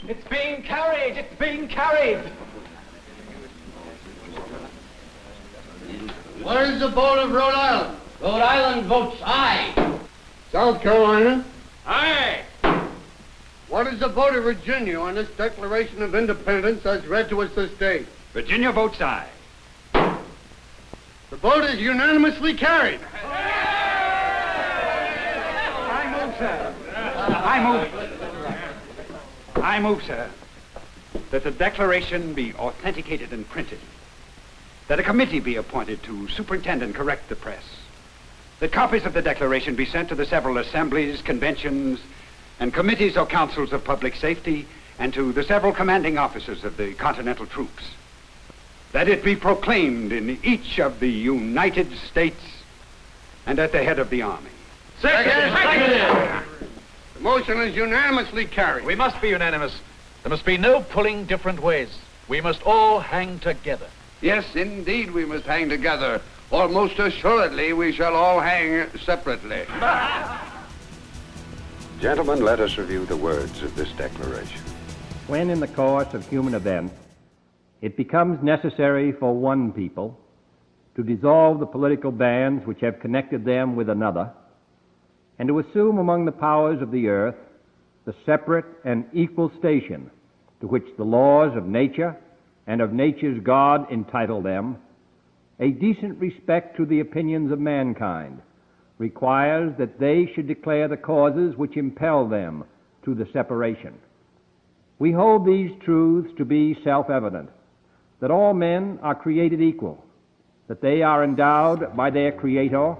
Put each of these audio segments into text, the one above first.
It's being carried! It's being carried! What is the vote of Rhode Island? Rhode Island votes aye. South Carolina? Aye. What is the vote of Virginia on this Declaration of Independence as read to us this day? Virginia votes aye. The vote is unanimously carried. I move, sir. I move, sir, that the Declaration be authenticated and printed, that a committee be appointed to superintend and correct the press, that copies of the Declaration be sent to the several assemblies, conventions, and committees or councils of public safety, and to the several commanding officers of the Continental troops, that it be proclaimed in each of the United States and at the head of the army. Second. The motion is unanimously carried. We must be unanimous. There must be no pulling different ways. We must all hang together. Yes, indeed, we must hang together, or most assuredly we shall all hang separately. Gentlemen, let us review the words of this declaration. When in the course of human events it becomes necessary for one people to dissolve the political bands which have connected them with another, and to assume among the powers of the earth the separate and equal station to which the laws of nature and of nature's God entitle them, a decent respect to the opinions of mankind requires that they should declare the causes which impel them to the separation. We hold these truths to be self-evident, that all men are created equal, that they are endowed by their Creator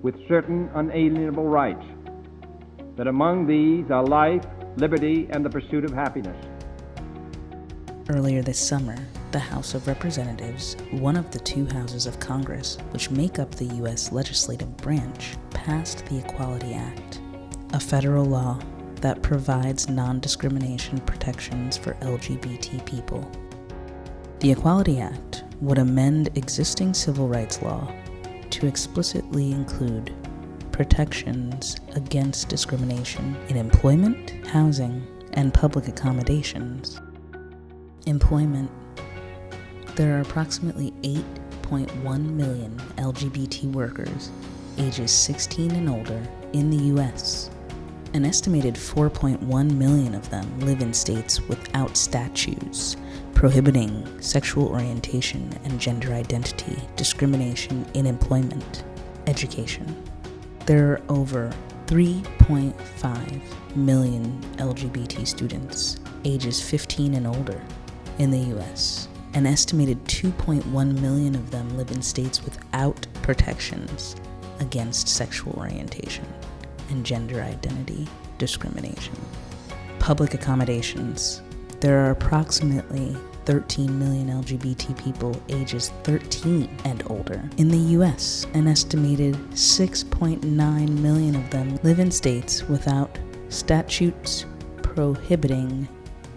with certain unalienable rights, that among these are life, liberty, and the pursuit of happiness. Earlier this summer, the House of Representatives, one of the two houses of Congress which make up the U.S. legislative branch, passed the Equality Act, a federal law that provides non-discrimination protections for LGBT people. The Equality Act would amend existing civil rights law to explicitly include protections against discrimination in employment, housing, and public accommodations. Employment. There are approximately 8.1 million LGBT workers ages 16 and older in the U.S. An estimated 4.1 million of them live in states without statutes prohibiting sexual orientation and gender identity discrimination in employment, education. There are over 3.5 million LGBT students ages 15 and older in the U.S. An estimated 2.1 million of them live in states without protections against sexual orientation and gender identity discrimination. Public accommodations. There are approximately 13 million LGBT people ages 13 and older in the U.S. An estimated 6.9 million of them live in states without statutes prohibiting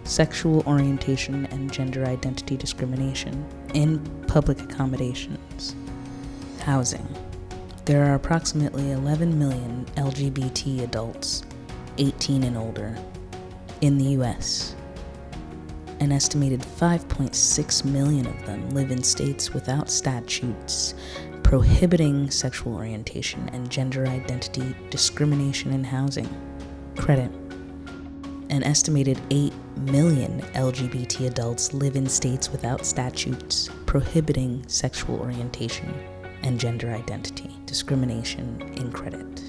sexual orientation and gender identity discrimination in public accommodations. Housing. There are approximately 11 million LGBT adults 18 and older in the U.S. An estimated 5.6 million of them live in states without statutes prohibiting sexual orientation and gender identity discrimination in housing. Credit. An estimated 8 million LGBT adults live in states without statutes prohibiting sexual orientation and gender identity discrimination in credit.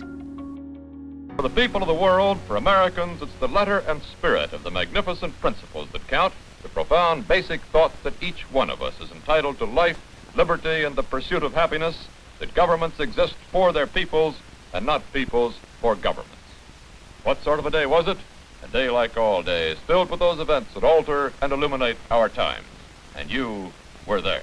For the people of the world, for Americans, it's the letter and spirit of the magnificent principles that count, the profound basic thought that each one of us is entitled to life, liberty, and the pursuit of happiness, that governments exist for their peoples and not peoples for governments. What sort of a day was it? A day like all days, filled with those events that alter and illuminate our times. And you were there.